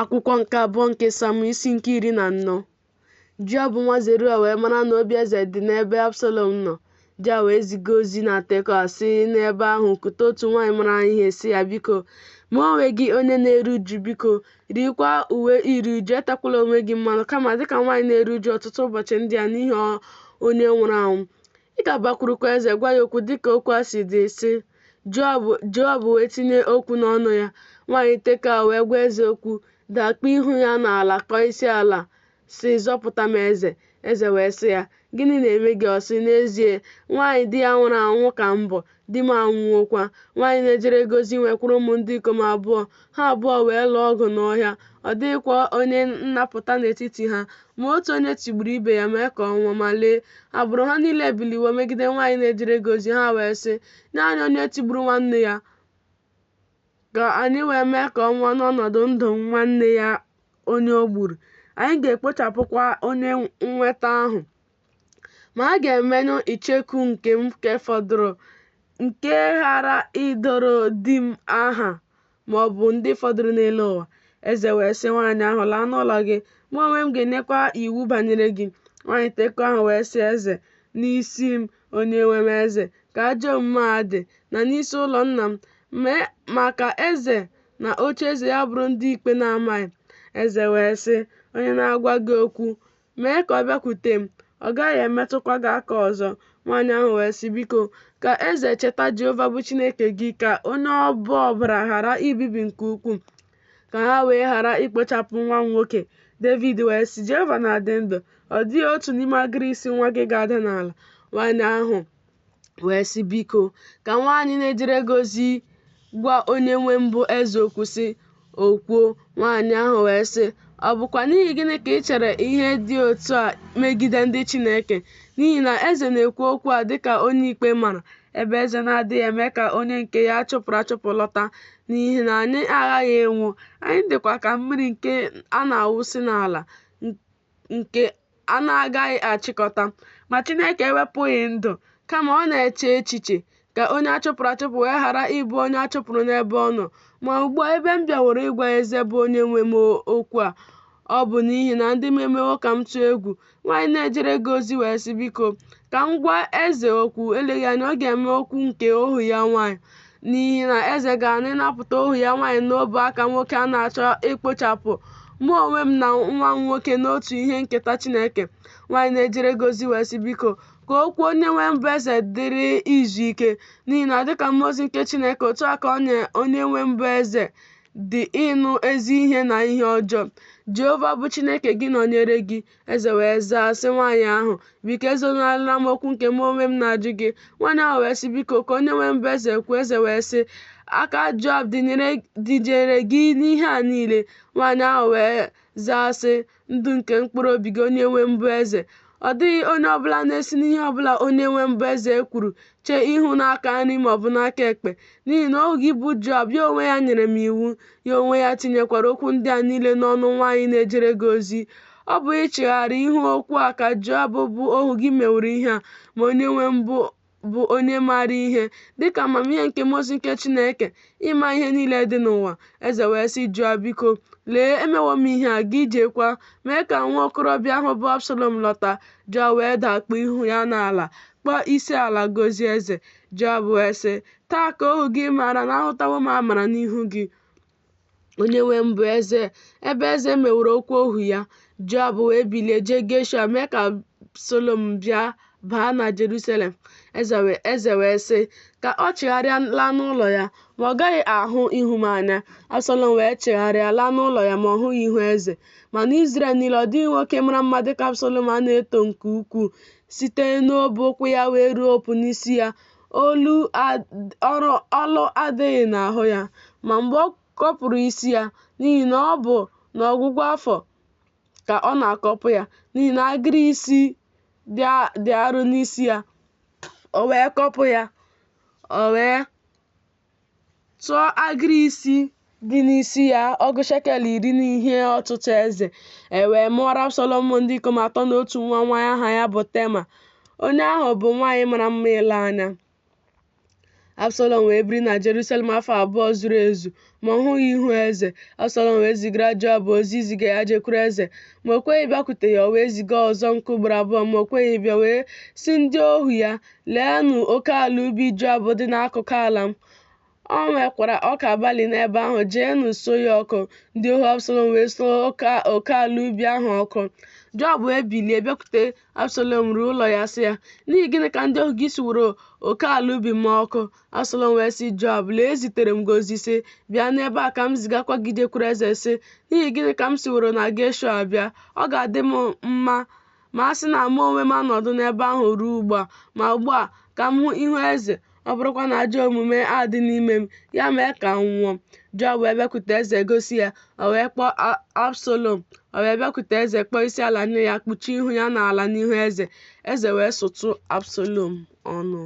Akwụkwọ nke abụọ nke Samuel isi nke 14. Joab nwa Zeruaya wee mara na obi eze dị n'ebe Absalọm nọ. Joab wee ziga ozi na Tekoa si n'ebe ahụ kute otu nwaanyị mara ihe sị ya, biko ma onwe gị onye na-eru uju, biko rikwa uwe iru uju, etekwala onwe gị mmanụ, kama dịka nwaanyị na-eru uju ọtụtụ ụbọchị ndị a n'ihi onye nwụrụ anwụ. Ị ga-abakwurukwa eze gwa ya okwu dịka okwu a si dị, sị Joab wee tinye okwu n'ọnụ ya. Nwaanyị Tekoa wee gwa eze okwu, dakpuo ihu ya n'ala kpọọ isi ala sị, zọpụta m eze. Eze wee sị ya, gịnị na-eme gị? Ọ sị, n'ezie nwaanyị di ya nwụrụ anwụ ka m bụ, di m anwụọkwa. Nwaanyị na-ejere gị ozi nwekwara ụmụ ndị ikom abụọ, ha abụọ wee lụọ ọgụ n'ọhịa. Ọ dịghịkwa onye nnapụta n'etiti ha, ma otu onye tigburu ibe ya mee ka ọ nwụọ. Ma lee, agbụrụ ha niile biliwo megide nwaanyị na-ejere gị ozi. Ha wee sị, naanị onye tigburu nwanne ya ka anyị wee mee ka ọ nwụọ n'ọnọdụ ndụ nwanne ya onye o gburu. Anyị ga-ekpochapụkwa onye nnweta ahụ, ma a ga-emenụ icheku nke m nke fọdụrụ, nke ghara ịdọrọ di m aha ma ọ bụ ndị fọdụrụ n'elu ụwa. Eze wee sị nwaanyị ahụ, laa n'ụlọ gị, mụ onwe m ga-enyekwa iwu banyere gị. Nwaanyị Tekoa ahụ wee sị eze, n'isi m onye nwe m eze ka ajọ omume a dị, na n'isi ụlọ nna m, mee ma ka eze na ocheeze ya bụrụ ndị ikpe na-amaghị. Eze wee sị onye na-agwa gị okwu, mee ka ọ bịakwute m, ọ gaghị emetụkwa gị aka ọzọ. Nwaanyị ahụ wee sị, biko ka eze cheta Jehova bụ Chineke gị, ka onye ọbụ ọbara ghara ibibi nke ukwuu, ka ha wee ghara ikpochapụ nwa m nwoke. David wee sị, Jehova na-adị ndụ, ọ dịghị otu n'ime agịrị isi nwa gị ga-ada n'ala. Nwaanyị ahụ wee sị, biko ka nwaanyị na-ejere gị ozi gwa onye nwe mbụ eze okwu, sị o kwuo. Nwaanyị ahụ wee sị, ọ bụkwa n'ihi gịnị ka ị chere ihe dị otu a megide ndị Chineke? N'ihi na eze na-ekwu okwu a dịka onye ikpe mara, ebe eze na-adịghị eme ka onye nke ya chụpụrụ achụpụ lọta. N'ihi na anyị aghaghị ịnwụ, anyị dịkwa ka mmiri nke a na-awụsi n'ala, nke a na-agaghị achịkọta. Ma Chineke ewepụghị ndụ, kama ọ na-eche echiche ka onye achụpụrụ achụpụ wee ghara ịbụ onye achụpụrụ n'ebe ọ nọ. Ma ugbu a, ebe m bịaworo ịgwa eze bụ onye nwe m okwu a, ọ bụ n'ihi na ndị m emewo ka m tụọ egwu. Nwaanyị na-ejere gị ozi wee sị, biko ka m gwa eze okwu, eleghị anya ọ ga-eme okwu nke ohu ya nwaanyị, n'ihi na eze ga-ana ịnapụta ohu ya nwaanyị n'ọbụ aka nwoke a na-achọ ikpochapụ mụ onwe m na nwa m nwoke n'otu ihe nketa Chineke. Nwaanyị na-ejere gị ozi wee sị, biko ka okwu onye nwe mbụ eze dịrị izu ike, n'ihi na dịka mmụọ ozi nke Chineke, otu a ka onye nwe mbụ eze dị ịnụ ezi ihe na ihe ọjọọ. Jehova bụ Chineke gị nọnyere gị. Eze wee zaa sị nwaanyị ahụ, biko ezonarịla m okwu nke mụ onwe m na-ajụ gị. Nwaanyị ahụ wee sị, biko ka onye nwe mbụ eze kwuo. Eze wee sị, aka Joab dịnyere gị n'ihe a niile. Nwaanyị ahụ wee zaa sị, ndụ nke mkpụrụ obi gị onye nwe mbụ eze. Ọ dịghị onye ọbụla na-esi n'ihe ọbụla onye nwe mbụ eze kwuru chee ihu n'aka nri maọbụ n'aka ekpe, n'ihi na ohu gị bụ Joab, ya onwe ya nyere m iwu, ya onwe ya tinyekwara okwu ndị a niile n'ọnụ nwaanyị na-ejere gị ozi. Ọ bụ ichegharị ihu okwu a ka Joab bụ ohu gị meworo ihe a, ma onye nwe mbụ bụ onye maara ihe dịka amamihe nke mmụọ ozi nke Chineke, ịma ihe niile dị n'ụwa. Eze wee sị Joab, biko lee, emewo m ihe a, gị jekwa mee ka nwa okorobịa ahụ bụ Absalọm lọta. Joab wee dakpuo ihu ya n'ala kpọọ isi ala gọzie eze. Joab wee sị, taa ka ohu gị maara na ahụtawo m amara n'ihu gị, onye nwe mbụ eze. Ebe eze meworo okwu ohu ya, Joab wee bilie jee Geshua mee ka Absalọm baa na Jerusalem. Eze wee sị ka ọ chegharịa laa n'ụlọ ya, ma ọ gaghị ahụ ihu m anya. Absalọm wee chegharịa laa n'ụlọ ya, ma ọ hụghị ihu eze. Ma n'Izrel niile ọ dịghị nwoke mara mma dịka Absalọm a na-eto nke ukwuu, site n'obu ụkwụ ya wee ruo opu n'isi ya. Ọlụ adịghị n'ahụ ya ma mgbe ọ kọpụrụ isi ya, n'ihi na ọ bụ n'ọgwụgwụ afọ ka ọ na-akọpụ ya, n'ihi na agịrị isi dị arọ n'isi ya. O wee kọpụ ya, o wee tụọ agịrị isi dị n'isi ya ọgụ shekel 10 n'ihe ọtụtụ eze. E wee mụọra Absalọm ndị ikom 3 na otu nwa nwaanyị aha ya bụ Tema. Onye ahụ bụ nwaanyị mara mma ile anya. Absalọm wee biri na Jerusalem afọ 2 zuru ezu ma ọ hụghị ihu eze. Absalọm wee zigara Joab ozi iziga ya jekwuru eze, ma o kweghị bịakwute ya. O wee ziga ọzọ nke ugboro abụọ, ma o kweghị bịa, wee sị ndị ohu ya, leenụ oke ala ubi Joab dị n'akụkụ ala m. O nwekwara ọka balị n'ebe ahụ, jeenụ so ya ọkụ. Ndị ohu Absalọm wee so oke ala ubi ahụ ọkụ. Joab wee bilie bịakwute Absalọm ruo ụlọ ya, sị ya, n'ihi gịnị ka ndị ohu gị siworo oke ala ubi m ọkụ? Absalọm wee sị Joab, lee, ezitere m gị ozi sị, bịa n'ebe a ka m zigakwa gị jekwuru eze, sị, n'ihi gịnị ka m siworo na Geshua bịa? Ọ ga-adị m mma ma a sị na mụ onwe m anọdụ n'ebe ahụ ruo ugbu a, ma ugbu a ka m hụ ihu eze. Ọ bụrụkwa na ajọ omume adị n'ime m, ya mee ka m nwụọ. Joab wee bịakwute eze gosi ya. O wee kpọọ Absalọm. O wee bịakwute eze, kpọọ isi ala nye ya, kpuchie ihu ya n'ala n'ihu eze. Eze wee sụtụ Absalọm ọnụ.